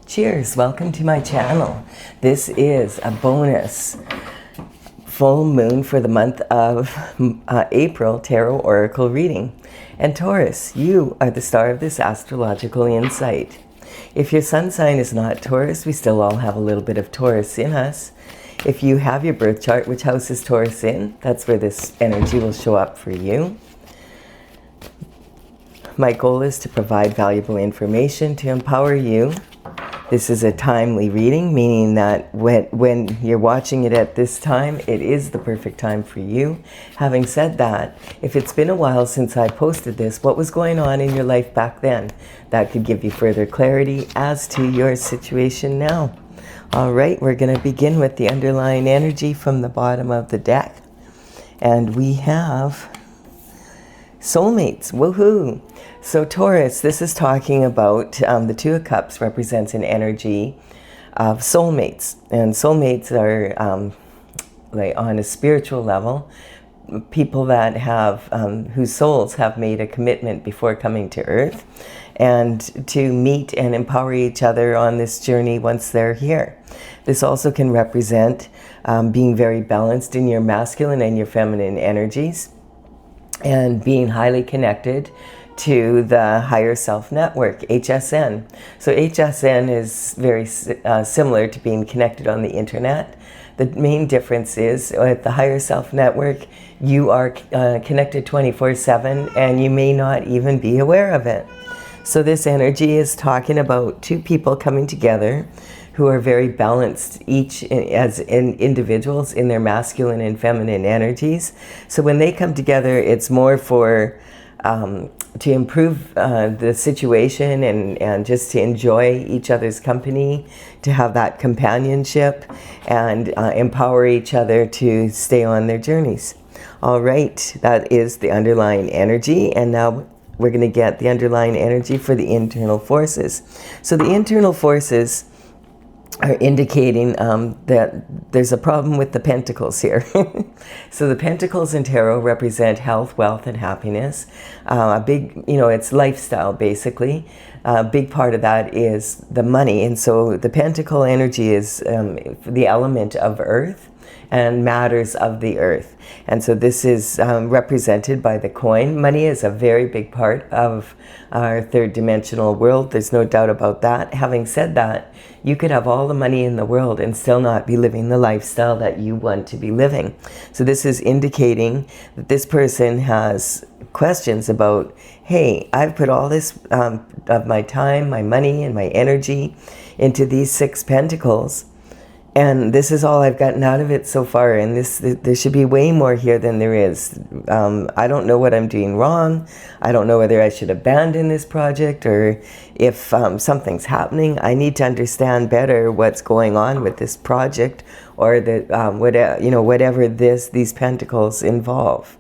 Cheers, welcome to my channel. This is a bonus full moon for the month of April tarot oracle reading. And Taurus, you are the star of this astrological insight. If your sun sign is not Taurus, we still all have a little bit of Taurus in us. If you have your birth chart, which house is Taurus in, that's where this energy will show up for you. My goal is to provide valuable information to empower you. This is a timely reading, meaning that when you're watching it at this time, it is the perfect time for you. Having said that, if it's been a while since I posted this, what was going on in your life back then? That could give you further clarity as to your situation now. All right, we're going to begin with the underlying energy from the bottom of the deck. And we have soulmates, woohoo! So Taurus, this is talking about the Two of Cups represents an energy of soulmates. And soulmates are like on a spiritual level, people that have, whose souls have made a commitment before coming to Earth and to meet and empower each other on this journey once they're here. This also can represent being very balanced in your masculine and your feminine energies and being highly connected to the higher self network, HSN. So HSN is very similar to being connected on the internet. The main difference is at the higher self network, you are connected 24/7 and you may not even be aware of it. So this energy is talking about two people coming together who are very balanced, each as individuals in their masculine and feminine energies. So when they come together, it's more for to improve the situation and just to enjoy each other's company, to have that companionship and empower each other to stay on their journeys. All right, that is the underlying energy, and now we're going to get the underlying energy for the internal forces. So the internal forces are indicating that there's a problem with the pentacles here. So the pentacles in tarot represent health, wealth, and happiness. A big, it's lifestyle basically. A big part of that is the money. And so the pentacle energy is the element of earth and matters of the earth. And so this is represented by the coin. Money is a very big part of our third dimensional world. There's no doubt about that. Having said that, you could have all the money in the world and still not be living the lifestyle that you want to be living. So this is indicating that this person has questions about, hey, I've put all this of my time, my money, and my energy into these 6 pentacles. And this is all I've gotten out of it so far, and there should be way more here than there is. I don't know what I'm doing wrong. I don't know whether I should abandon this project or if something's happening. I need to understand better what's going on with this project or whatever these pentacles involve.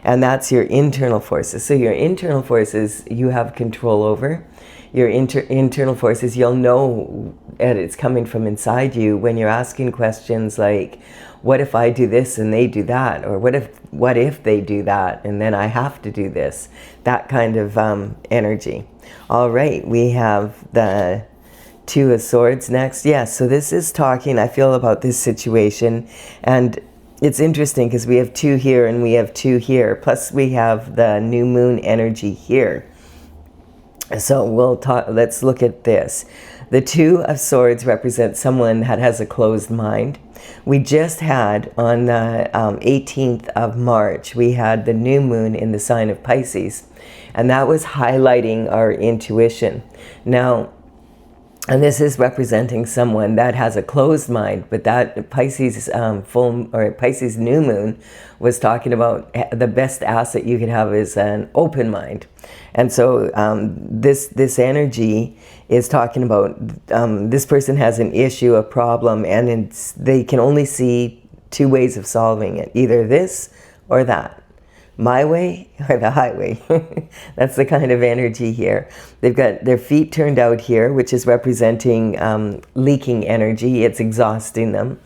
And that's your internal forces. So your internal forces you have control over. Your internal forces, you'll know that it's coming from inside you when you're asking questions like, what if I do this and they do that? Or what if they do that and then I have to do this? That kind of energy. All right, we have the Two of Swords next. Yes, so this is talking, I feel, about this situation. And it's interesting because we have 2 here and we have 2 here. Plus we have the new moon energy here. So let's look at this. The Two of Swords represents someone that has a closed mind. We just had on the 18th of March, we had the new moon in the sign of Pisces, and that was highlighting our intuition. Now, and this is representing someone that has a closed mind, but that Pisces Pisces new moon was talking about the best asset you could have is an open mind. And so this energy is talking about this person has an issue, a problem, and they can only see 2 ways of solving it, either this or that. My way or the highway. That's the kind of energy here. They've got their feet turned out here, which is representing leaking energy. It's exhausting them.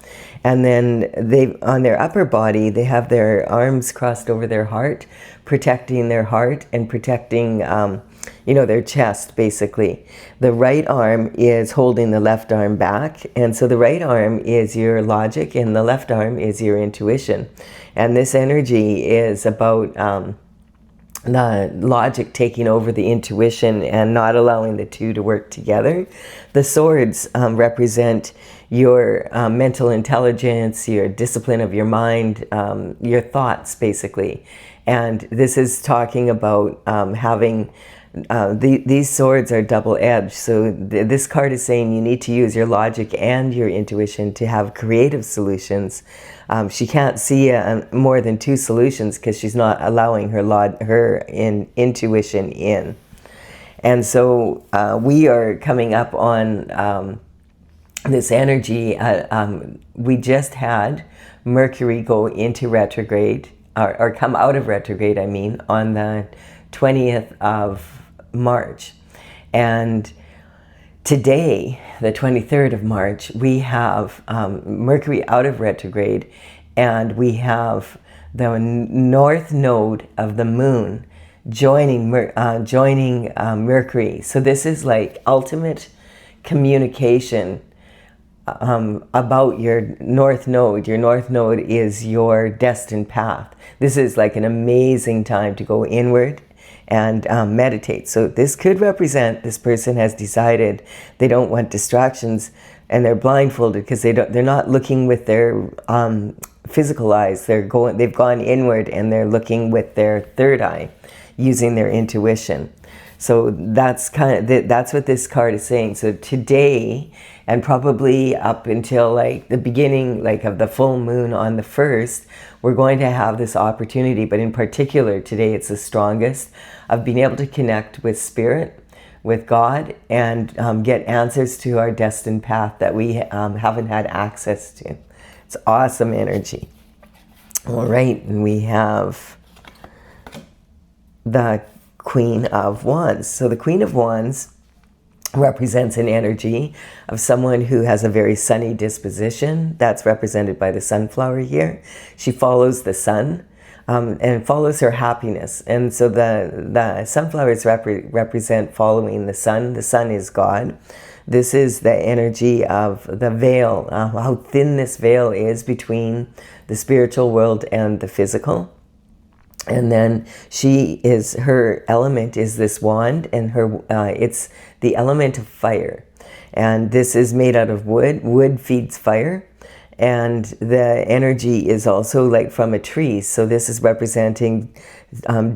And then on their upper body, they have their arms crossed over their heart, protecting their heart and protecting their chest, basically. The right arm is holding the left arm back. And so the right arm is your logic and the left arm is your intuition. And this energy is about the logic taking over the intuition and not allowing the two to work together. The swords represent your mental intelligence, your discipline of your mind, your thoughts, basically. And this is talking about having these swords are double-edged. So this card is saying you need to use your logic and your intuition to have creative solutions. She can't see more than two solutions because she's not allowing her intuition in. And so we are coming up on this energy. We just had Mercury go into retrograde, or come out of retrograde, I mean, on the 20th of March. And today, the 23rd of March, we have Mercury out of retrograde, and we have the north node of the moon joining Mercury. So this is like ultimate communication about your north node. Your north node is your destined path. This is like an amazing time to go inward and meditate. So this could represent this person has decided they don't want distractions and they're blindfolded because they're not looking with their physical eyes. They've gone inward and they're looking with their third eye, using their intuition. So that's that's what this card is saying. So today, and probably up until like the beginning of the full moon on the 1st, we're going to have this opportunity, but in particular today it's the strongest, of being able to connect with spirit, with God, and get answers to our destined path that we haven't had access to. It's awesome energy. All right, and we have the Queen of Wands. So the Queen of Wands represents an energy of someone who has a very sunny disposition. That's represented by the sunflower here. She follows the sun and follows her happiness. And so the sunflowers represent following the sun. The sun is God. This is the energy of the veil, how thin this veil is between the spiritual world and the physical. And then her element is this wand, and it's the element of fire. And this is made out of wood. Wood feeds fire. And the energy is also like from a tree. So this is representing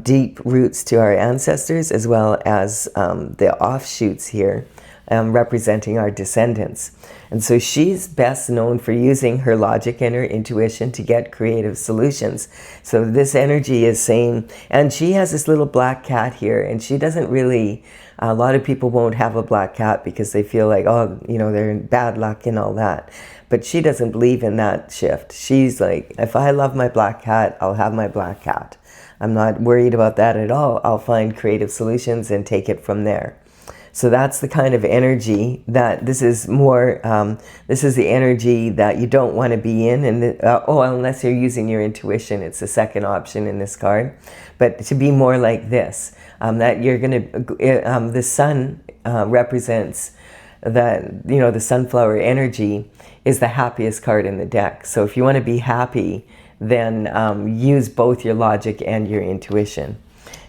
deep roots to our ancestors, as well as the offshoots here, representing our descendants. And so she's best known for using her logic and her intuition to get creative solutions. So this energy is saying, and she has this little black cat here, and she doesn't really, a lot of people won't have a black cat because they feel like, oh, they're in bad luck and all that. But she doesn't believe in that shift. She's like, if I love my black cat, I'll have my black cat. I'm not worried about that at all. I'll find creative solutions and take it from there. So that's the kind of energy that this is more, this is the energy that you don't want to be in. And unless you're using your intuition, it's the second option in this card. But to be more like this, that you're going to, the sun represents that, the sunflower energy is the happiest card in the deck. So if you want to be happy, then use both your logic and your intuition.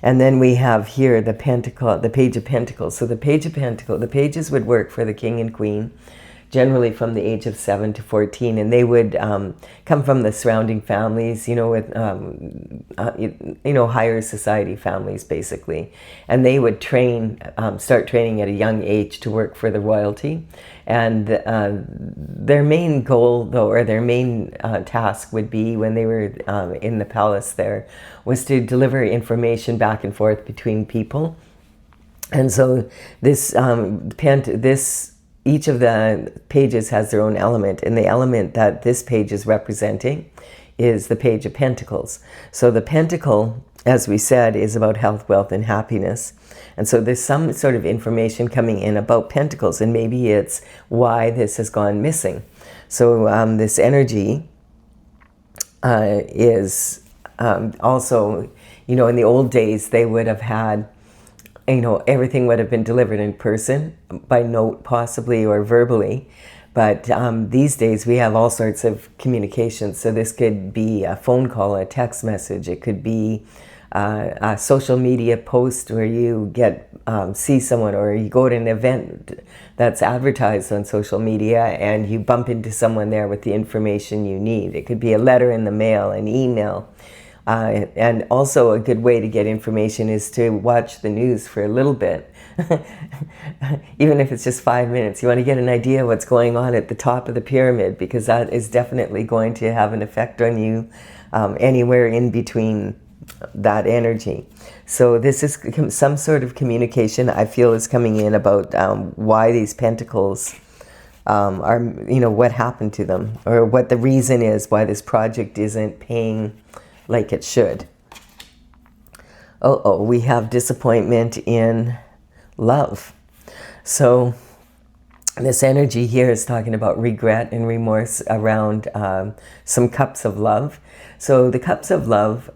And then we have here the Page of Pentacles. So the Page of Pentacles, the pages would work for the king and queen, generally from the age of 7 to 14, and they would come from the surrounding families, with higher society families, basically. And they would start training at a young age to work for the royalty. And their main goal, though, or their main task would be, when they were in the palace there, was to deliver information back and forth between people. And so this each of the pages has their own element, and the element that this page is representing is the Page of Pentacles. So the pentacle, as we said, is about health, wealth, and happiness. And so there's some sort of information coming in about pentacles, and maybe it's why this has gone missing. So this energy is also, in the old days, they would have had everything would have been delivered in person, by note possibly, or verbally. But these days we have all sorts of communications. So this could be a phone call, a text message. It could be a social media post where you see someone, or you go to an event that's advertised on social media and you bump into someone there with the information you need. It could be a letter in the mail, an email. And also a good way to get information is to watch the news for a little bit. Even if it's just 5 minutes, you want to get an idea of what's going on at the top of the pyramid, because that is definitely going to have an effect on you anywhere in between that energy. So this is some sort of communication I feel is coming in about why these pentacles are, what happened to them, or what the reason is why this project isn't paying like it should. We have disappointment in love. So this energy here is talking about regret and remorse around some cups of love. So the cups of love,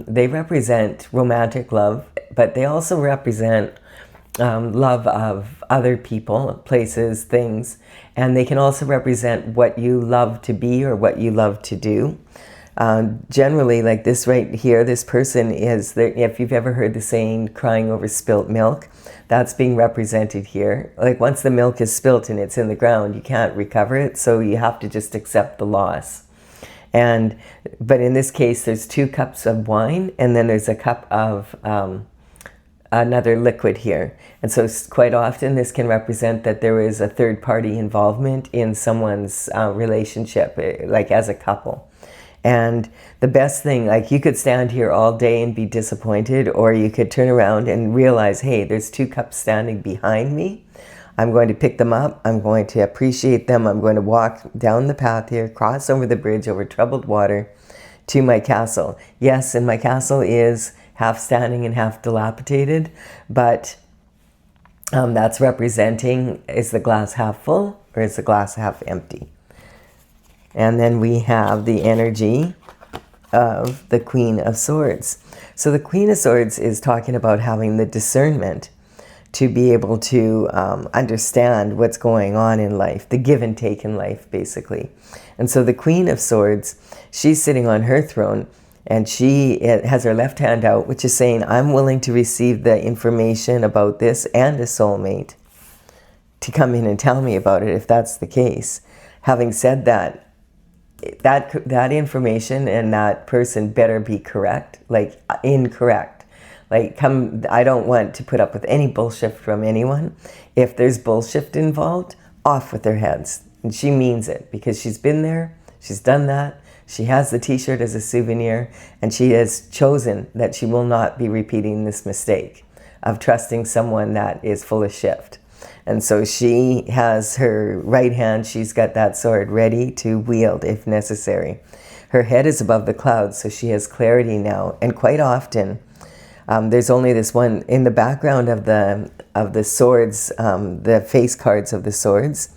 they represent romantic love, but they also represent love of other people, places, things, and they can also represent what you love to be or what you love to do. Generally, like this right here, this person is, if you've ever heard the saying, crying over spilt milk, that's being represented here. Like once the milk is spilt and it's in the ground, you can't recover it, so you have to just accept the loss. But in this case, there's 2 cups of wine, and then there's a cup of another liquid here. And so quite often this can represent that there is a third party involvement in someone's relationship, like as a couple. And the best thing, like you could stand here all day and be disappointed, or you could turn around and realize, hey, there's 2 cups standing behind me. I'm going to pick them up. I'm going to appreciate them. I'm going to walk down the path here, cross over the bridge over troubled water to my castle. Yes, and my castle is half standing and half dilapidated, but that's representing, is the glass half full or is the glass half empty? And then we have the energy of the Queen of Swords. So the Queen of Swords is talking about having the discernment to be able to understand what's going on in life, the give and take in life, basically. And so the Queen of Swords, she's sitting on her throne, and she has her left hand out, which is saying, I'm willing to receive the information about this and a soulmate to come in and tell me about it if that's the case. Having said that, that information and that person better be correct, like incorrect. Like, I don't want to put up with any bullshit from anyone. If there's bullshit involved, off with their heads. And she means it, because she's been there, she's done that, she has the t-shirt as a souvenir, and she has chosen that she will not be repeating this mistake of trusting someone that is full of shit. And so she has her right hand, she's got that sword ready to wield if necessary. Her head is above the clouds, so she has clarity now. And quite often, there's only this one in the background of the swords, the face cards of the swords.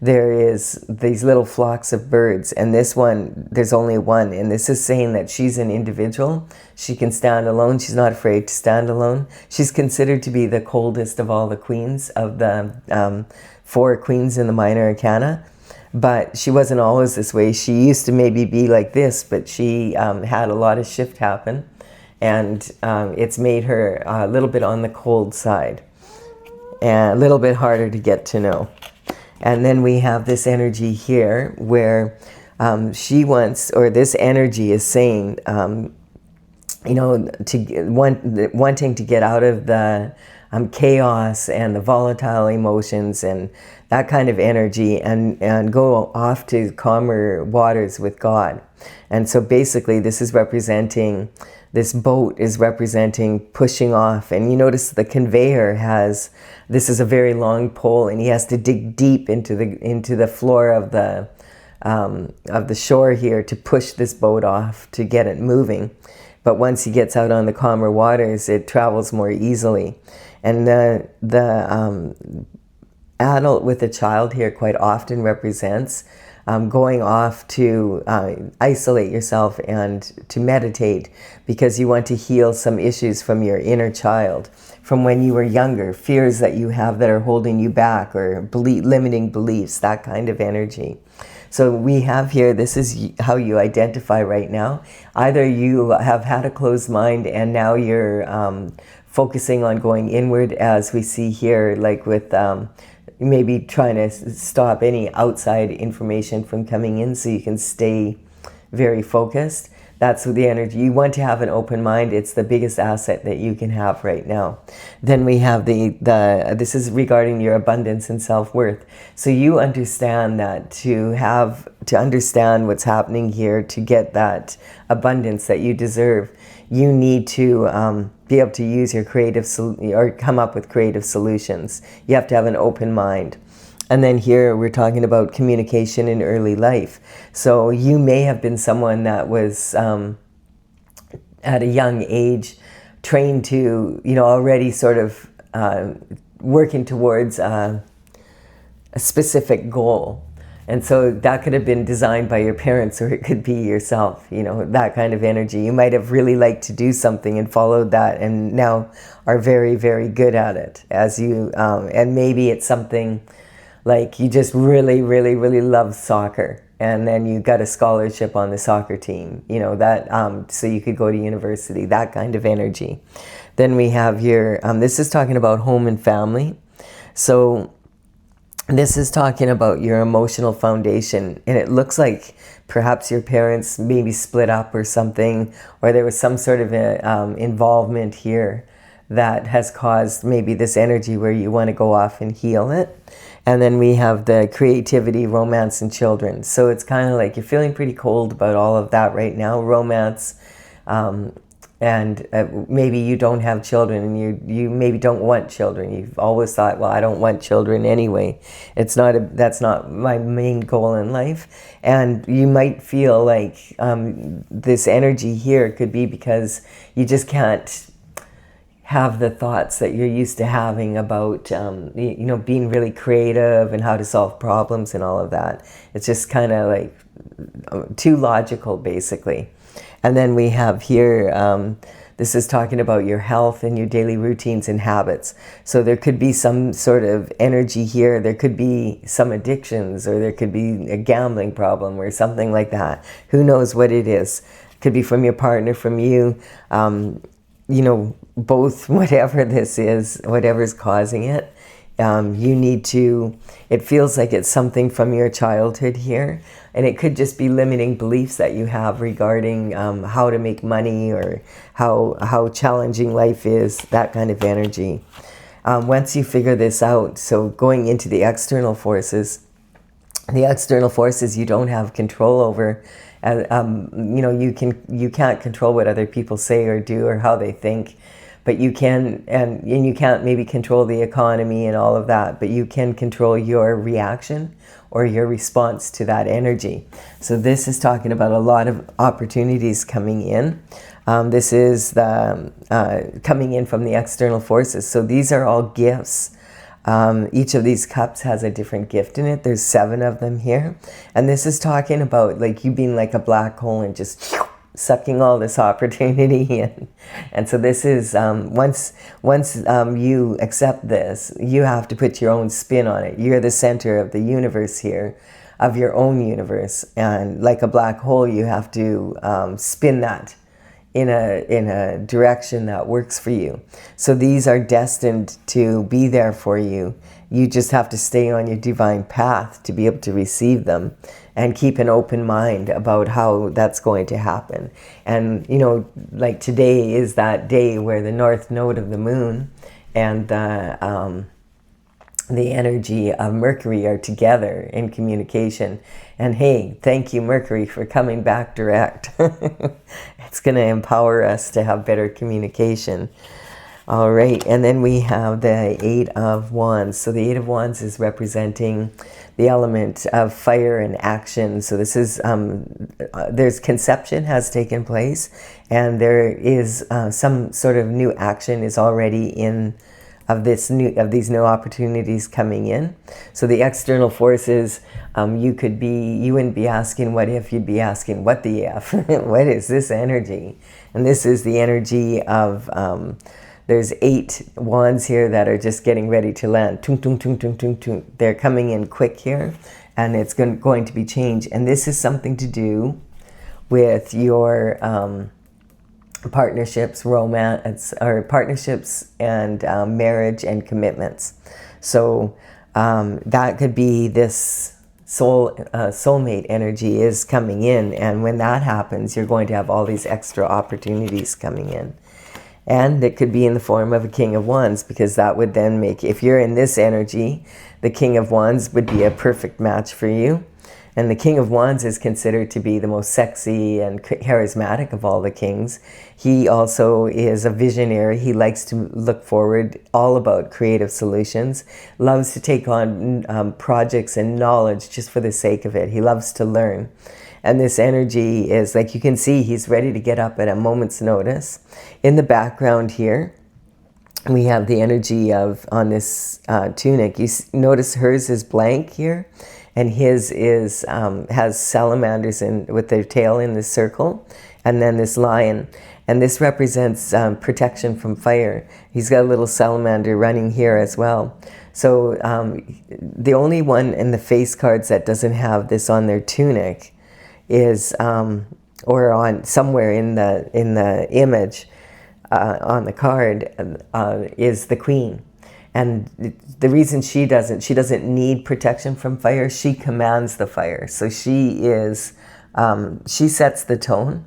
There is these little flocks of birds, and this one, there's only one, and this is saying that she's an individual. She can stand alone. She's not afraid to stand alone. She's considered to be the coldest of all the queens of the 4 queens in the Minor Arcana, but she wasn't always this way. She used to maybe be like this, but she had a lot of shift happen, and it's made her a little bit on the cold side and a little bit harder to get to know. And then we have this energy here where she wants, or this energy is saying, wanting to get out of the chaos and the volatile emotions and that kind of energy and go off to calmer waters with God. And so basically this is representing, this boat is representing pushing off. And you notice the conveyor has, this is a very long pole, and he has to dig deep into the floor of the shore here to push this boat off to get it moving. But once he gets out on the calmer waters, it travels more easily. And the adult with a child here quite often represents going off to isolate yourself and to meditate because you want to heal some issues from your inner child, from when you were younger, fears that you have that are holding you back, or limiting beliefs, that kind of energy. So we have here, this is how you identify right now. Either you have had a closed mind and now you're focusing on going inward, as we see here, like with maybe trying to stop any outside information from coming in so you can stay very focused. That's the energy. You want to have an open mind. It's the biggest asset that you can have right now. Then we have this is regarding your abundance and self-worth. So you understand that to understand what's happening here, to get that abundance that you deserve, you need to be able to use your or come up with creative solutions. You have to have an open mind. And then here we're talking about communication in early life. So you may have been someone that was at a young age trained to, already sort of working towards a specific goal. And so that could have been designed by your parents, or it could be yourself, that kind of energy. You might have really liked to do something and followed that, and now are very, very good at it. And maybe it's something like you just really, really, really love soccer, and then you got a scholarship on the soccer team, so you could go to university, that kind of energy. Then we have here, this is talking about home and family. So this is talking about your emotional foundation, and it looks like perhaps your parents maybe split up or something, or there was some sort of involvement here that has caused maybe this energy where you want to go off and heal it. And then we have the creativity, romance, and children. So it's kind of like you're feeling pretty cold about all of that right now. Romance, and maybe you don't have children, and you maybe don't want children. You've always thought, well, I don't want children anyway. That's not my main goal in life. And you might feel like this energy here could be because you just can't have the thoughts that you're used to having about, being really creative and how to solve problems and all of that. It's just kind of like too logical, basically. And then we have here, this is talking about your health and your daily routines and habits. So there could be some sort of energy here. There could be some addictions, or there could be a gambling problem or something like that. Who knows what it is? Could be from your partner, from you, both, whatever this is, whatever's causing it. You need to, it feels like it's something from your childhood here, and it could just be limiting beliefs that you have regarding how to make money, or how challenging life is, that kind of energy. Once you figure this out, so going into the external forces you don't have control over. You can't control what other people say or do or how they think. But you can, and you can't maybe control the economy and all of that, but you can control your reaction or your response to that energy. So this is talking about a lot of opportunities coming in. This is the coming in from the external forces. So these are all gifts. Each of these cups has a different gift in it. There's 7 of them here. And this is talking about like you being like a black hole and just sucking all this opportunity in. And so this is, once you accept this, you have to put your own spin on it. You're the center of the universe here, of your own universe. And like a black hole, you have to spin that in a direction that works for you. So these are destined to be there for you. You just have to stay on your divine path to be able to receive them, and keep an open mind about how that's going to happen. And like today is that day where the north node of the moon and the energy of Mercury are together in communication. And hey, thank you, Mercury, for coming back direct. It's going to empower us to have better communication. All right, and then we have the 8 of Wands. So the 8 of Wands is representing the element of fire and action. So this is, there's conception has taken place, and there is some sort of new action is already in of these new opportunities coming in. So the external forces, you wouldn't be asking what if, you'd be asking what the F. What is this energy? And this is the energy of, there's 8 wands here that are just getting ready to land. Tung, tung, tung, tung, tung, tung. They're coming in quick here, and it's going to be change. And this is something to do with your partnerships, romance, or partnerships and marriage and commitments. So that could be this soulmate energy is coming in, and when that happens, you're going to have all these extra opportunities coming in. And it could be in the form of a King of Wands, because that would then make, if you're in this energy, the King of Wands would be a perfect match for you. And the King of Wands is considered to be the most sexy and charismatic of all the kings. He also is a visionary. He likes to look forward, all about creative solutions, loves to take on projects and knowledge just for the sake of it. He loves to learn. And this energy is, like you can see, he's ready to get up at a moment's notice. In the background here, we have the energy of, on this tunic, you notice hers is blank here, and his is has salamanders with their tail in the circle, and then this lion. And this represents protection from fire. He's got a little salamander running here as well. So the only one in the face cards that doesn't have this on their tunic is, or on somewhere in the image on the card, is the Queen. And the reason she doesn't need protection from fire, she commands the fire. So she sets the tone,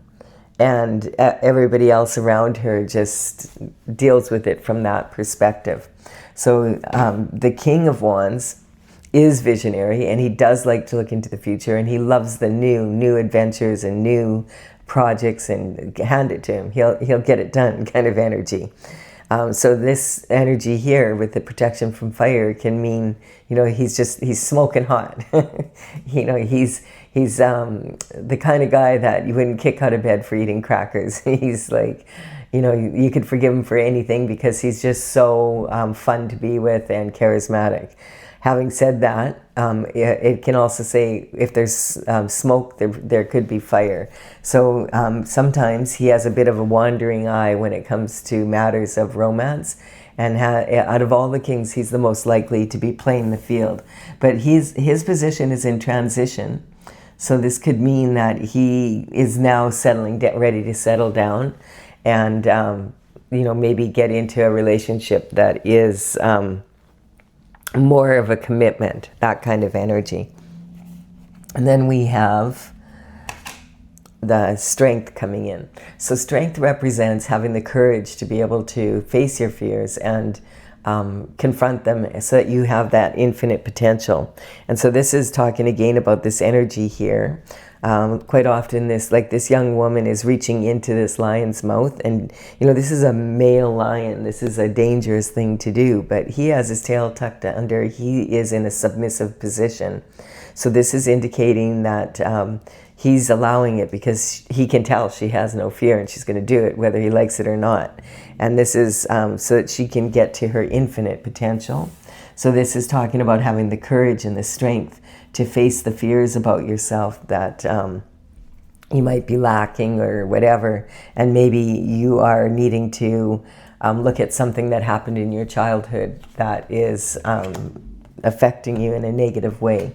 and everybody else around her just deals with it from that perspective. So the King of Wands is visionary, and he does like to look into the future, and he loves the new adventures and new projects, and hand it to him. He'll get it done kind of energy. So this energy here with the protection from fire can mean, he's smoking hot. He's the kind of guy that you wouldn't kick out of bed for eating crackers. He's like, you could forgive him for anything, because he's just so fun to be with and charismatic. Having said that, it can also say if there's smoke, there could be fire. So sometimes he has a bit of a wandering eye when it comes to matters of romance. And out of all the kings, he's the most likely to be playing the field. But his position is in transition. So this could mean that he is now ready to settle down, and maybe get into a relationship that is more of a commitment, that kind of energy. And then we have the strength coming in. So strength represents having the courage to be able to face your fears and confront them, so that you have that infinite potential. And so this is talking again about this energy here. Quite often this young woman is reaching into this lion's mouth, and this is a male lion. This is a dangerous thing to do, but he has his tail tucked under. He is in a submissive position. So this is indicating that he's allowing it, because he can tell she has no fear, and she's going to do it whether he likes it or not. And this is so that she can get to her infinite potential. So this is talking about having the courage and the strength to face the fears about yourself that you might be lacking or whatever. And maybe you are needing to look at something that happened in your childhood that is affecting you in a negative way.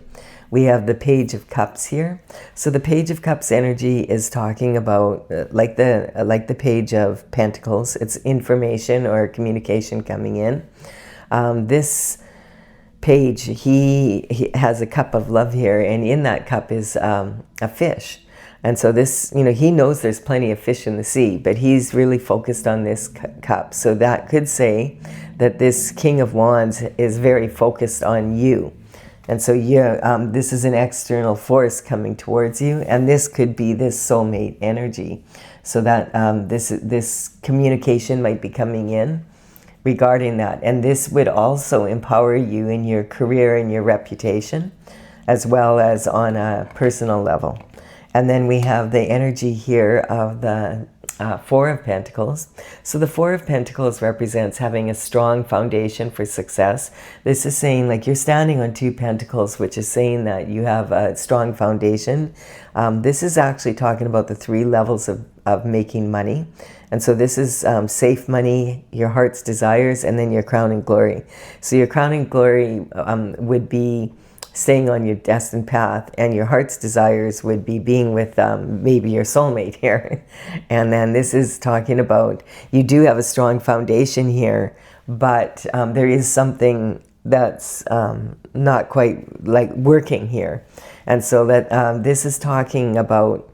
We have the Page of Cups here. So the Page of Cups energy is talking about, like the Page of Pentacles, it's information or communication coming in. This page, he has a cup of love here, and in that cup is a fish. And so this, he knows there's plenty of fish in the sea, but he's really focused on this cup. So that could say that this King of Wands is very focused on you. And so this is an external force coming towards you, and this could be this soulmate energy. So that this communication might be coming in regarding that. And this would also empower you in your career and your reputation, as well as on a personal level. And then we have the energy here of the Four of Pentacles. So the Four of Pentacles represents having a strong foundation for success. This is saying like you're standing on two pentacles, which is saying that you have a strong foundation. This is actually talking about the three levels of making money. And so this is safe money, your heart's desires, and then your crowning glory. So your crowning glory would be staying on your destined path, and your heart's desires would be being with maybe your soulmate here. And then this is talking about you do have a strong foundation here, but there is something that's not quite like working here. And so that this is talking about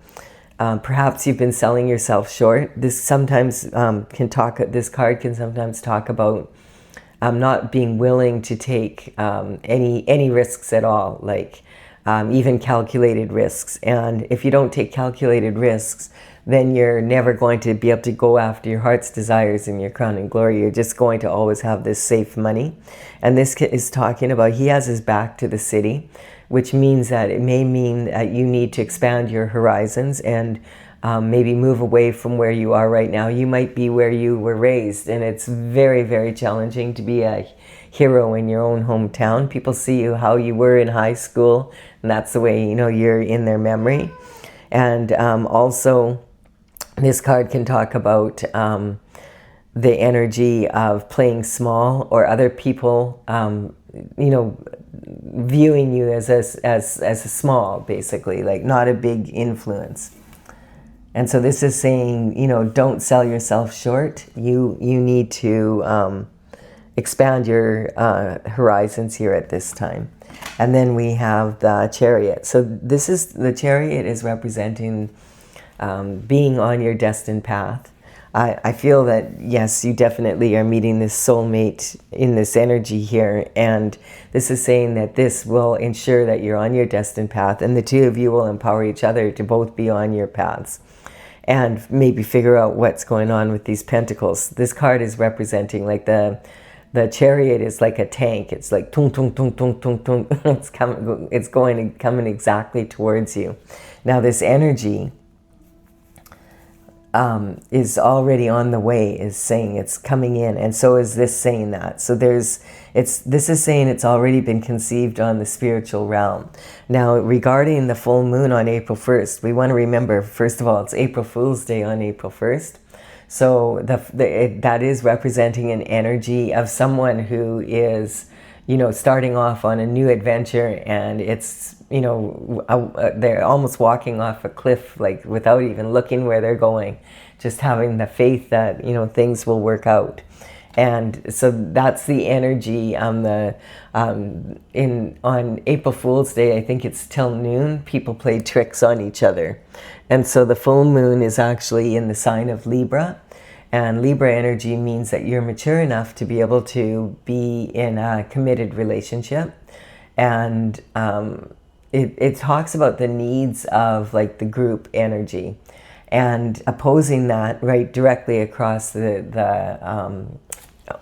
perhaps you've been selling yourself short. This sometimes this card can sometimes talk about not being willing to take any risks at all, like even calculated risks. And if you don't take calculated risks, then you're never going to be able to go after your heart's desires and your crowning glory. You're just going to always have this safe money. And this is talking about he has his back to the city, which means that it may mean that you need to expand your horizons and maybe move away from where you are right now. You might be where you were raised, and it's very, very challenging to be a hero in your own hometown. People see you how you were in high school, and that's the way, you know, you're in their memory. And also, this card can talk about the energy of playing small, or other people, you know, viewing you as a small, basically, like not a big influence. And so this is saying, you know, don't sell yourself short. You need to expand your horizons here at this time. And then we have the Chariot. So this is, the Chariot is representing being on your destined path. I feel that, yes, you definitely are meeting this soulmate in this energy here. And this is saying that this will ensure that you're on your destined path, and the two of you will empower each other to both be on your paths. And maybe figure out what's going on with these pentacles. This card is representing like the Chariot is like a tank. It's like tung tung tung tung tung tung. It's coming exactly towards you. Now this energy is already on the way, is saying it's coming in, and so is this saying that. So this is saying it's already been conceived on the spiritual realm. Now regarding the full moon on April 1st, we want to remember, first of all, it's April Fool's Day on April 1st. So that is representing an energy of someone who is, you know, starting off on a new adventure, and it's, you know, they're almost walking off a cliff, like without even looking where they're going, just having the faith that, you know, things will work out. And so that's the energy on on April Fool's Day. I think it's till noon, people play tricks on each other. And so the full moon is actually in the sign of Libra. And Libra energy means that you're mature enough to be able to be in a committed relationship. And it talks about the needs of like the group energy. And opposing that right directly across the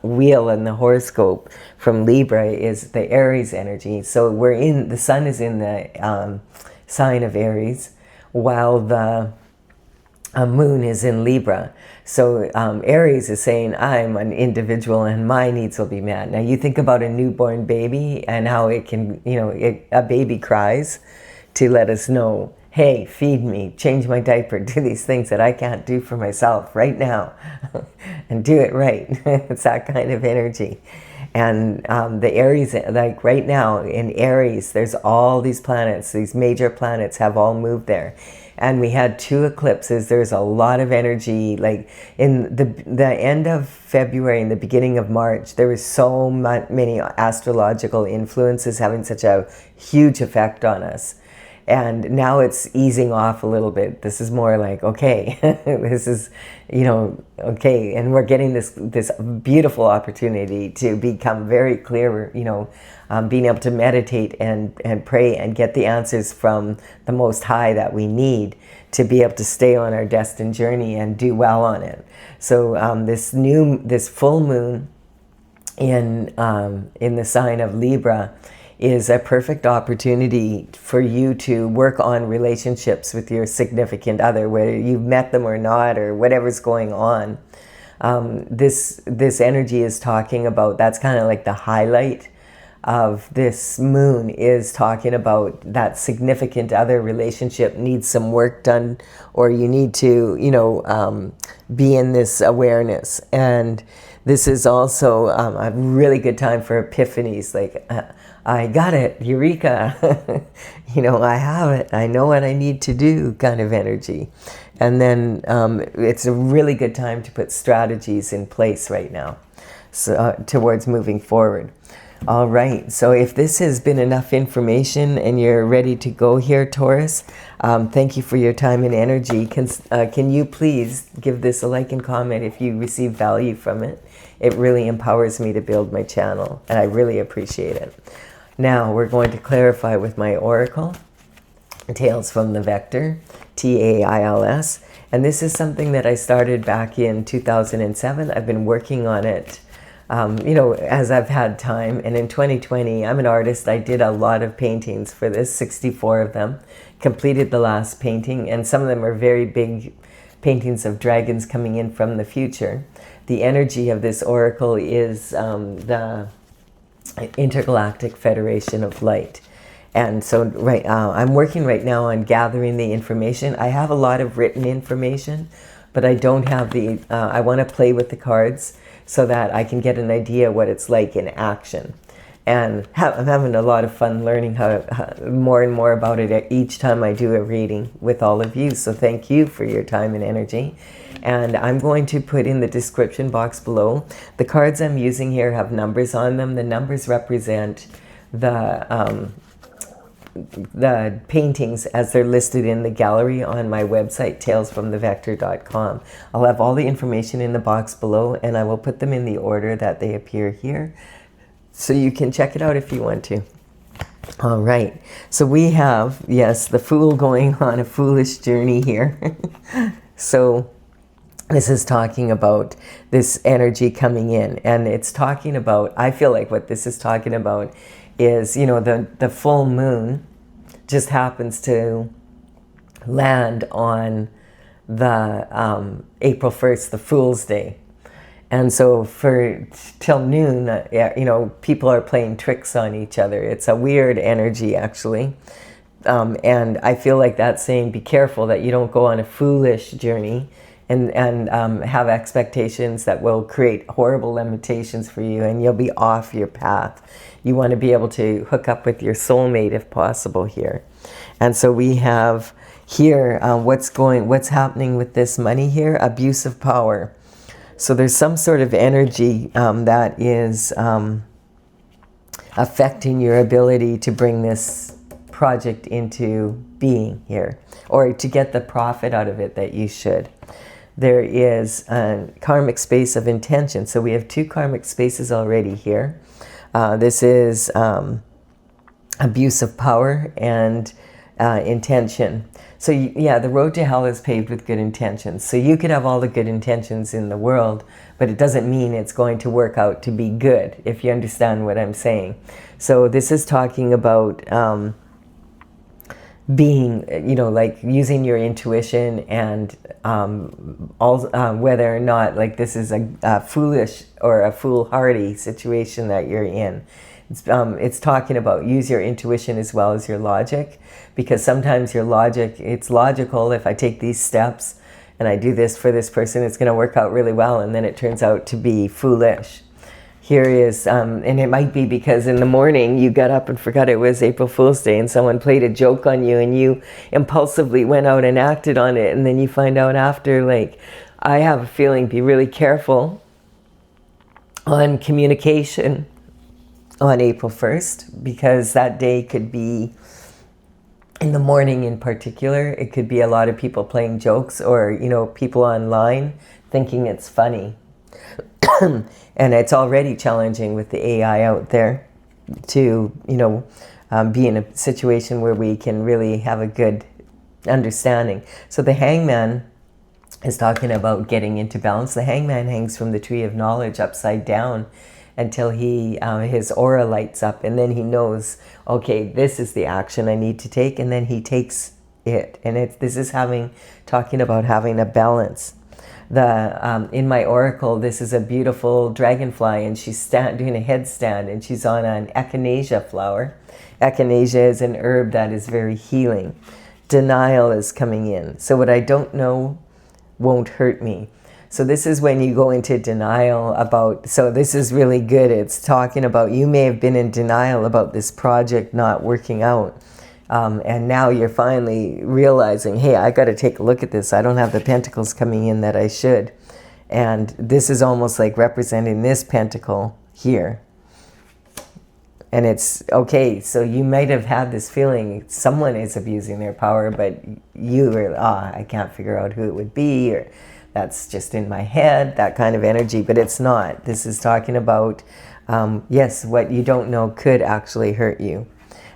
wheel and the horoscope from Libra is the Aries energy. So the sun is in the sign of Aries, while the moon is in Libra. So Aries is saying, I'm an individual and my needs will be met. Now you think about a newborn baby and how it can, you know, a baby cries to let us know, hey, feed me, change my diaper, do these things that I can't do for myself right now, and do it right. It's that kind of energy. And the Aries, like right now in Aries, there's all these planets, these major planets have all moved there. And we had 2 eclipses. There's a lot of energy, like in the end of February and the beginning of March, there was so many astrological influences having such a huge effect on us. And now it's easing off a little bit. This is more like, okay, this is, you know, okay. And we're getting this beautiful opportunity to become very clear, you know, being able to meditate and pray and get the answers from the Most High that we need to be able to stay on our destined journey and do well on it. So this full moon in the sign of Libra is a perfect opportunity for you to work on relationships with your significant other, whether you've met them or not, or whatever's going on. This energy is talking about, that's kind of like the highlight of this moon, is talking about that significant other relationship needs some work done, or you need to, be in this awareness. And this is also a really good time for epiphanies, like, I got it, eureka, I have it, I know what I need to do kind of energy. And then it's a really good time to put strategies in place right now, so, towards moving forward. All right, so if this has been enough information and you're ready to go here, Taurus, thank you for your time and energy. Can you please give this a like and comment if you receive value from it? It really empowers me to build my channel, and I really appreciate it. Now we're going to clarify with my oracle, Tales from the Vector, TAILS, and this is something that I started back in 2007. I've been working on it as I've had time. And in 2020, I'm an artist. I did a lot of paintings for this, 64 of them, completed the last painting, and some of them are very big paintings of dragons coming in from the future. The energy of this oracle is the Intergalactic Federation of Light. And so I'm working right now on gathering the information. I have a lot of written information, but I don't have the, I want to play with the cards so that I can get an idea what it's like in action. And I'm having a lot of fun learning more and more about it each time I do a reading with all of you. So thank you for your time and energy. And I'm going to put in the description box below. The cards I'm using here have numbers on them. The numbers represent the paintings as they're listed in the gallery on my website, talesfromthevector.com. I'll have all the information in the box below, and I will put them in the order that they appear here, so you can check it out if you want to. All right, so we have, yes, the Fool going on a foolish journey here. So this is talking about this energy coming in, and it's talking about, I feel like what this is talking about is, the full moon just happens to land on the April 1st, the Fool's Day. And so till noon, people are playing tricks on each other. It's a weird energy, actually. And I feel like that's saying, be careful that you don't go on a foolish journey and have expectations that will create horrible limitations for you, and you'll be off your path. You want to be able to hook up with your soulmate if possible here. And so we have here what's happening with this money here, abuse of power. So there's some sort of energy that is affecting your ability to bring this project into being here, or to get the profit out of it that you should. There is a karmic space of intention. So we have 2 karmic spaces already here. This is abuse of power and intention. So yeah, the road to hell is paved with good intentions. So you could have all the good intentions in the world, but it doesn't mean it's going to work out to be good, if you understand what I'm saying. So this is talking about being, like using your intuition, and whether or not like this is a foolish or a foolhardy situation that you're in. It's talking about use your intuition as well as your logic, because sometimes your logic, it's logical. If I take these steps and I do this for this person, it's going to work out really well, and then it turns out to be foolish. Here is, and it might be because in the morning you got up and forgot it was April Fool's Day, and someone played a joke on you, and you impulsively went out and acted on it, and then you find out after, like, I have a feeling, be really careful on communication on April 1st, because that day could be, in the morning in particular, it could be a lot of people playing jokes, or, people online thinking it's funny. And it's already challenging with the AI out there to, be in a situation where we can really have a good understanding. So the Hangman is talking about getting into balance. The Hangman hangs from the tree of knowledge upside down. until his aura lights up, and then he knows, okay, this is the action I need to take, and then he takes it. And this is talking about having a balance. In my oracle, this is a beautiful dragonfly, and she's doing a headstand, and she's on an echinacea flower. Echinacea is an herb that is very healing. Denial is coming in. So what I don't know won't hurt me. So this is when you go into denial about, so this is really good. It's talking about, you may have been in denial about this project not working out. And now you're finally realizing, hey, I got to take a look at this. I don't have the pentacles coming in that I should. And this is almost like representing this pentacle here. And it's, okay, so you might have had this feeling someone is abusing their power, but you were, I can't figure out who it would be, or that's just in my head, that kind of energy. But it's not. This is talking about, yes, what you don't know could actually hurt you.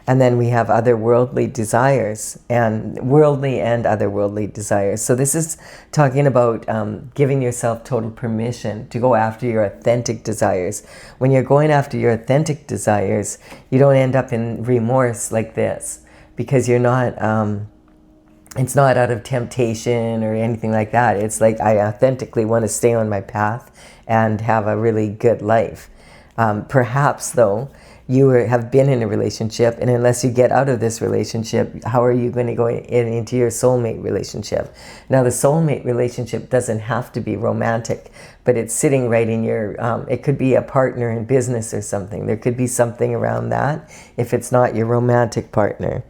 And then we have otherworldly desires, and worldly and otherworldly desires. So this is talking about giving yourself total permission to go after your authentic desires. When you're going after your authentic desires, you don't end up in remorse like this, because you're not, it's not out of temptation or anything like that. It's like, I authentically want to stay on my path and have a really good life. Perhaps, though, you have been in a relationship, and unless you get out of this relationship, how are you going to go into your soulmate relationship? Now, the soulmate relationship doesn't have to be romantic, but it's sitting right in your, it could be a partner in business or something. There could be something around that if it's not your romantic partner.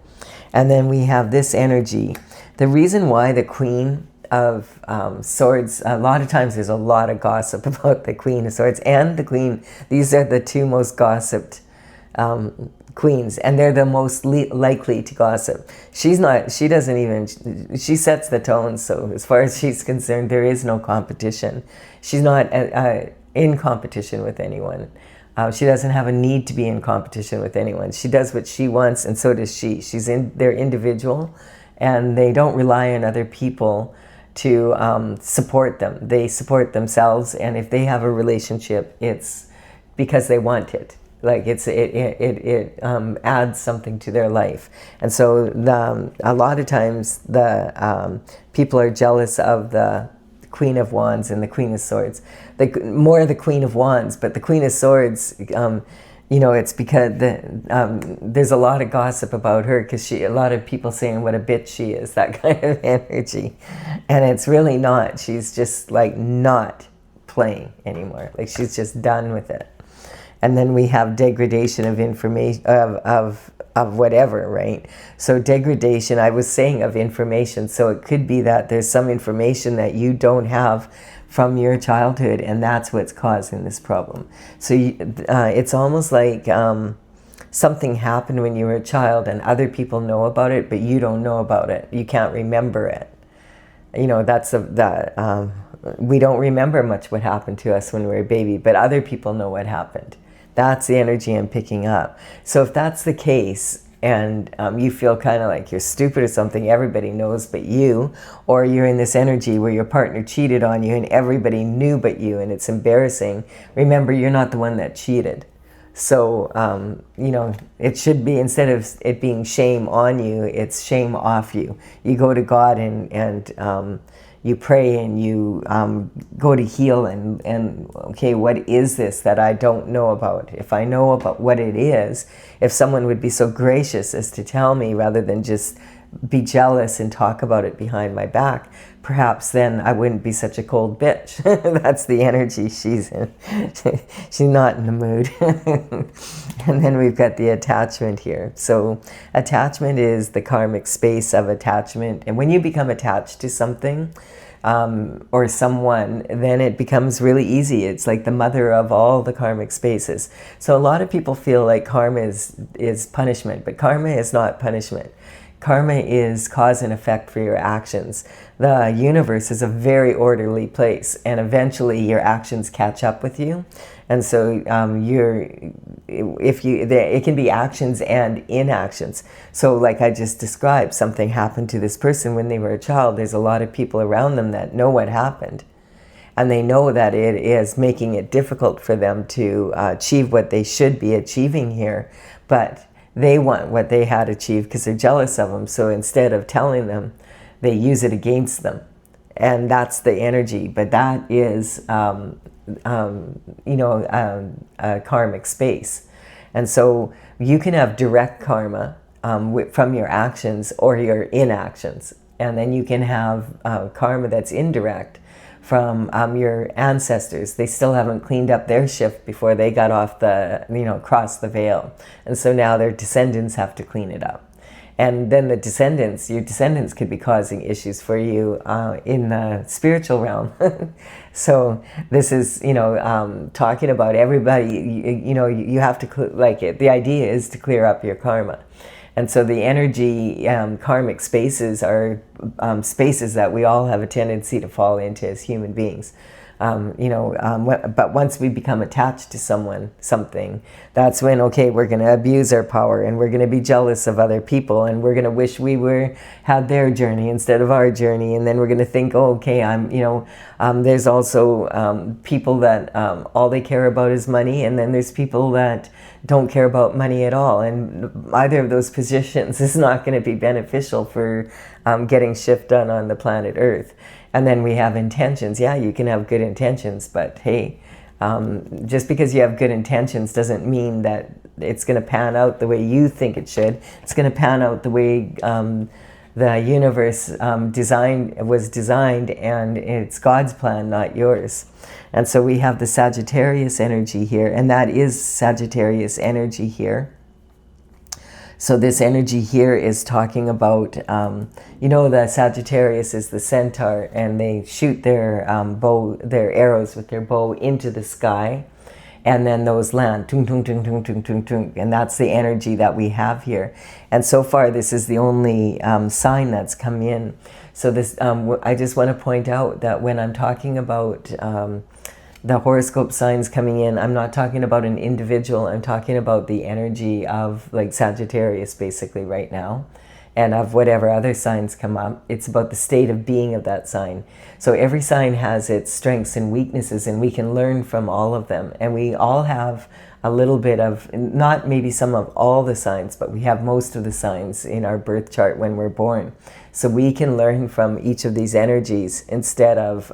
And then we have this energy. The reason why the Queen of Swords, a lot of times there's a lot of gossip about the Queen of Swords and the Queen. These are the two most gossiped queens, and they're the most likely to gossip. She doesn't even, she sets the tone. So as far as she's concerned, there is no competition. She's not in competition with anyone. She doesn't have a need to be in competition with anyone. She does what she wants, and so does she. They're individual, and they don't rely on other people to support them. They support themselves, and if they have a relationship, it's because they want it. Like it adds something to their life. And so a lot of times the people are jealous of the Queen of Wands and the Queen of Swords. More the Queen of Wands, but the Queen of Swords, it's because there's a lot of gossip about her, because a lot of people saying what a bitch she is, that kind of energy. And it's really not. She's just like not playing anymore. Like she's just done with it. And then we have degradation of information, of whatever, right? So degradation, I was saying, of information. So it could be that there's some information that you don't have from your childhood, and that's what's causing this problem. So it's almost like something happened when you were a child, and other people know about it, but you don't know about it. You can't remember it. That's we don't remember much what happened to us when we were a baby, but other people know what happened. That's the energy I'm picking up. So if that's the case, and you feel kind of like you're stupid or something, everybody knows but you, or you're in this energy where your partner cheated on you and everybody knew but you, and it's embarrassing, remember, you're not the one that cheated. So, it should be, instead of it being shame on you, it's shame off you. You go to God and you pray, and you go to heal, and okay, what is this that I don't know about? If I know about what it is, if someone would be so gracious as to tell me rather than just be jealous and talk about it behind my back, perhaps then I wouldn't be such a cold bitch. That's the energy she's in. She's not in the mood. And then we've got the attachment here. So attachment is the karmic space of attachment. And when you become attached to something or someone, then it becomes really easy. It's like the mother of all the karmic spaces. So a lot of people feel like karma is punishment, but karma is not punishment. Karma is cause and effect for your actions. The universe is a very orderly place, and eventually your actions catch up with you. And so it can be actions and inactions. So like I just described, something happened to this person when they were a child. There's a lot of people around them that know what happened. and they know that it is making it difficult for them to achieve what they should be achieving here, but they want what they had achieved because they're jealous of them. So instead of telling them, they use it against them. And that's the energy. But that is, a karmic space. And so you can have direct karma from your actions or your inactions. And then you can have karma that's indirect from your ancestors. They still haven't cleaned up their shift before they got off crossed the veil. And so now their descendants have to clean it up. And then your descendants could be causing issues for you in the spiritual realm. So this is, talking about everybody, you have to, the idea is to clear up your karma. And so the energy karmic spaces are spaces that we all have a tendency to fall into as human beings. But once we become attached to something, that's when, okay, we're going to abuse our power, and we're going to be jealous of other people, and we're going to wish we had their journey instead of our journey. And then we're going to think, oh, okay, there's also people that all they care about is money. And then there's people that don't care about money at all. And either of those positions is not going to be beneficial for getting shift done on the planet Earth. And then we have intentions. Yeah, you can have good intentions, but hey, just because you have good intentions doesn't mean that it's going to pan out the way you think it should. It's going to pan out the way the universe was designed, and it's God's plan, not yours. And so we have the Sagittarius energy here, and that is Sagittarius energy here. So this energy here is talking about, the Sagittarius is the centaur, and they shoot their their arrows with their bow into the sky, and then those land, tung, tung, tung, tung, tung, tung, tung, and that's the energy that we have here. And so far, this is the only sign that's come in. So this, I just want to point out that when I'm talking about the horoscope signs coming in, I'm not talking about an individual. I'm talking about the energy of Sagittarius basically right now, and of whatever other signs come up. It's about the state of being of that sign. So every sign has its strengths and weaknesses, and we can learn from all of them. And we all have a little bit of, not maybe some of all the signs, but we have most of the signs in our birth chart when we're born. So we can learn from each of these energies instead of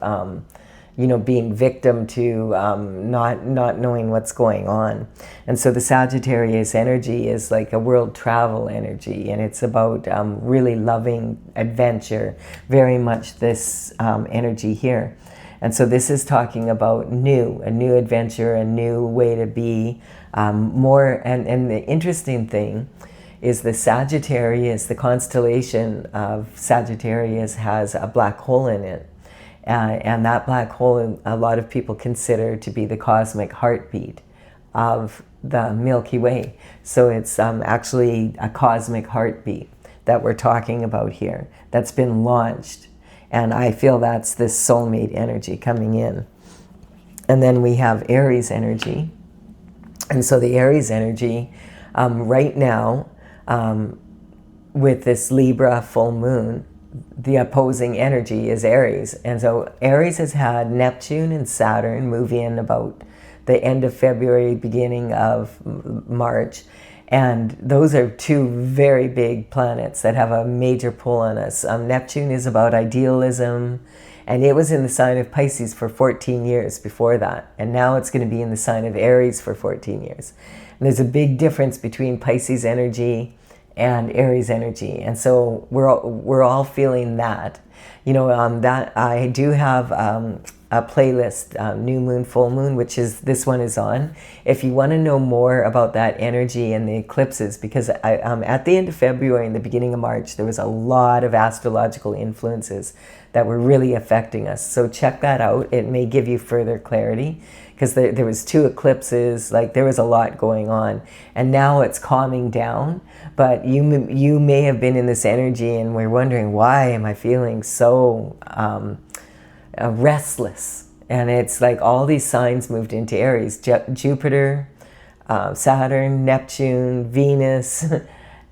being victim to not knowing what's going on. And so the Sagittarius energy is like a world travel energy, and it's about really loving adventure, very much this energy here. And so this is talking about a new adventure, a new way to be more. And the interesting thing is the Sagittarius, the constellation of Sagittarius has a black hole in it. And that black hole, a lot of people consider to be the cosmic heartbeat of the Milky Way. So it's actually a cosmic heartbeat that we're talking about here that's been launched. And I feel that's this soulmate energy coming in. And then we have Aries energy. And so the Aries energy right now, with this Libra full moon, the opposing energy is Aries. And so Aries has had Neptune and Saturn move in about the end of February, beginning of March. And those are two very big planets that have a major pull on us. Neptune is about idealism, and it was in the sign of Pisces for 14 years before that. And now it's going to be in the sign of Aries for 14 years. And there's a big difference between Pisces energy and Aries energy, and so we're all feeling that. That I do have a playlist, new moon, full moon, which is this one is on. If you want to know more about that energy and the eclipses, because at the end of February and the beginning of March, there was a lot of astrological influences that were really affecting us. So check that out. It may give you further clarity, because there was 2 eclipses, there was a lot going on. And now it's calming down, but you may have been in this energy and we're wondering, why am I feeling so restless? And it's like all these signs moved into Aries. Jupiter, Saturn, Neptune, Venus,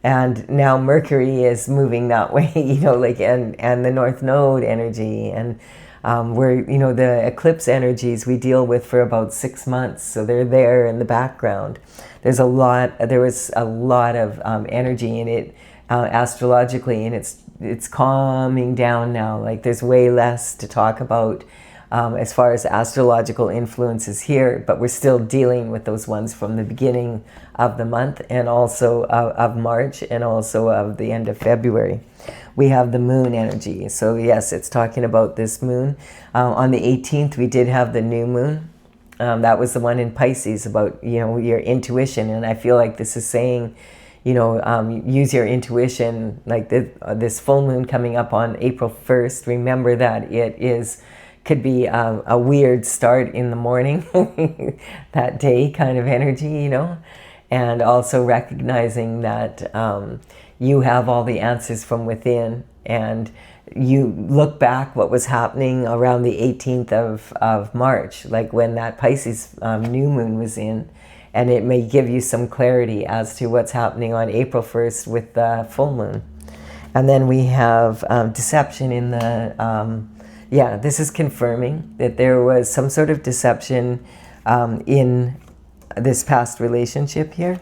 and now Mercury is moving that way, and the North Node energy, and where, you know, the eclipse energies we deal with for about 6 months, so they're there in the background. There was a lot of energy in it astrologically, and it's calming down now. Like, there's way less to talk about as far as astrological influences here, but we're still dealing with those ones from the beginning of the month, and also of March, and also of the end of February. We have the moon energy. So yes, it's talking about this moon. On the 18th, we did have the new moon. That was the one in Pisces, about, you know, your intuition. And I feel like this is saying, you know, use your intuition. Like this full moon coming up on April 1st, remember that could be a weird start in the morning, that day kind of energy, you know. And also recognizing that you have all the answers from within, and you look back what was happening around the 18th of March, like when that Pisces new moon was in, and it may give you some clarity as to what's happening on April 1st with the full moon. And then we have deception in the, this is confirming that there was some sort of deception in this past relationship here.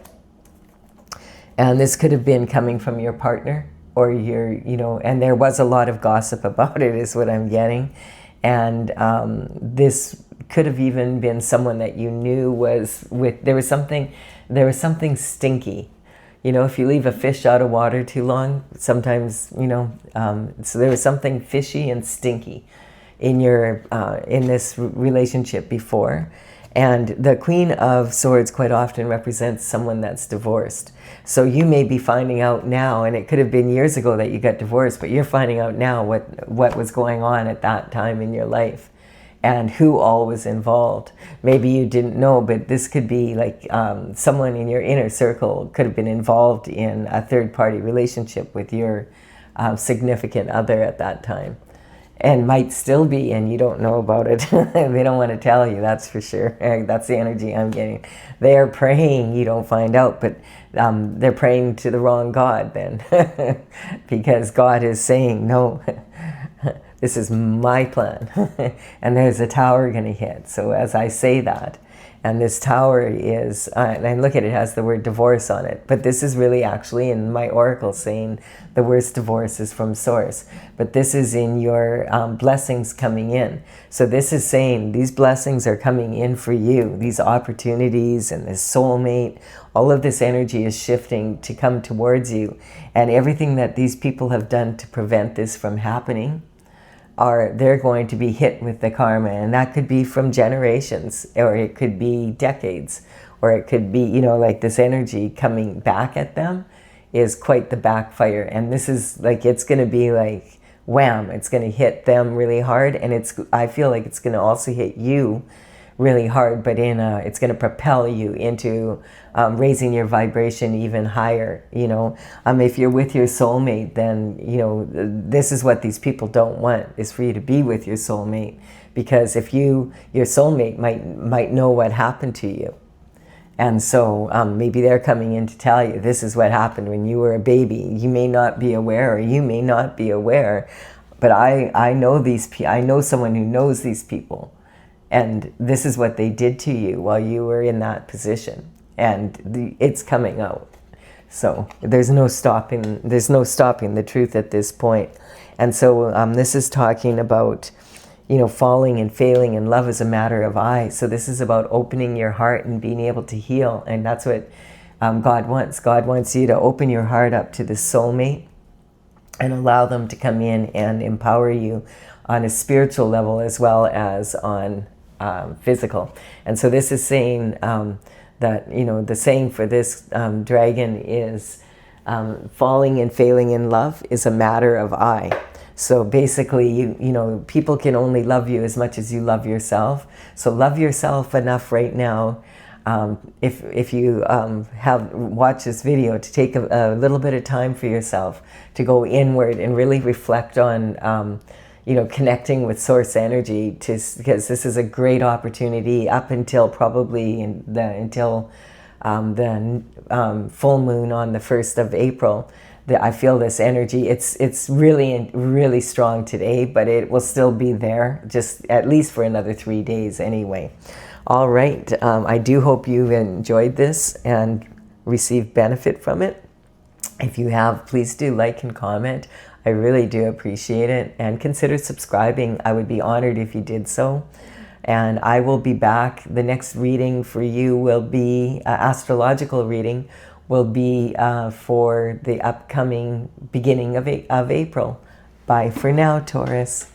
And this could have been coming from your partner, or your, you know, and there was a lot of gossip about it, is what I'm getting. And this could have even been someone that you knew was with, there was something stinky. You know, if you leave a fish out of water too long, sometimes, you know, so there was something fishy and stinky in in this relationship before. And the Queen of Swords quite often represents someone that's divorced. So you may be finding out now, and it could have been years ago that you got divorced, but you're finding out now what was going on at that time in your life, and who all was involved. Maybe you didn't know, but this could be like someone in your inner circle could have been involved in a third-party relationship with your significant other at that time. And might still be, and you don't know about it. They don't want to tell you, that's for sure. That's the energy I'm getting. They are praying you don't find out, but they're praying to the wrong God then. Because God is saying, no, this is my plan. And there's a tower going to hit. So as I say that, and this tower is, and look at it, it has the word divorce on it. But this is really actually in my oracle saying the worst divorce is from source. But this is in your blessings coming in. So this is saying these blessings are coming in for you. These opportunities and this soulmate, all of this energy is shifting to come towards you. And everything that these people have done to prevent this from happening, they're going to be hit with the karma, and that could be from generations, or it could be decades, or it could be, you know, like this energy coming back at them is quite the backfire. And this is like, it's going to be like wham, it's going to hit them really hard, and I feel like it's going to also hit you really hard, but it's going to propel you into raising your vibration even higher. You know, if you're with your soulmate, then, you know, this is what these people don't want, is for you to be with your soulmate, because if your soulmate might know what happened to you. And so maybe they're coming in to tell you, this is what happened when you were a baby. You may not be aware, or you may not be aware, but I know someone who knows these people. And this is what they did to you while you were in that position. And it's coming out. So there's no stopping the truth at this point. And so this is talking about, you know, falling and failing in love is a matter of I. So this is about opening your heart and being able to heal. And that's what God wants. God wants you to open your heart up to the soulmate and allow them to come in and empower you on a spiritual level as well as on physical. And so this is saying that, you know, the saying for this dragon is falling and failing in love is a matter of I. So basically, you know, people can only love you as much as you love yourself. So love yourself enough right now. If you watch this video, to take a little bit of time for yourself to go inward and really reflect on you know, connecting with source energy, because this is a great opportunity up until probably until the full moon on the 1st of April. I feel this energy. It's really strong today, but it will still be there, just at least for another 3 days anyway. All right. I do hope you enjoyed this and received benefit from it. If you have, please do like and comment. I really do appreciate it. And consider subscribing. I would be honored if you did so. And I will be back. The next reading for you will be, astrological reading, will be for the upcoming beginning of April. Bye for now, Taurus.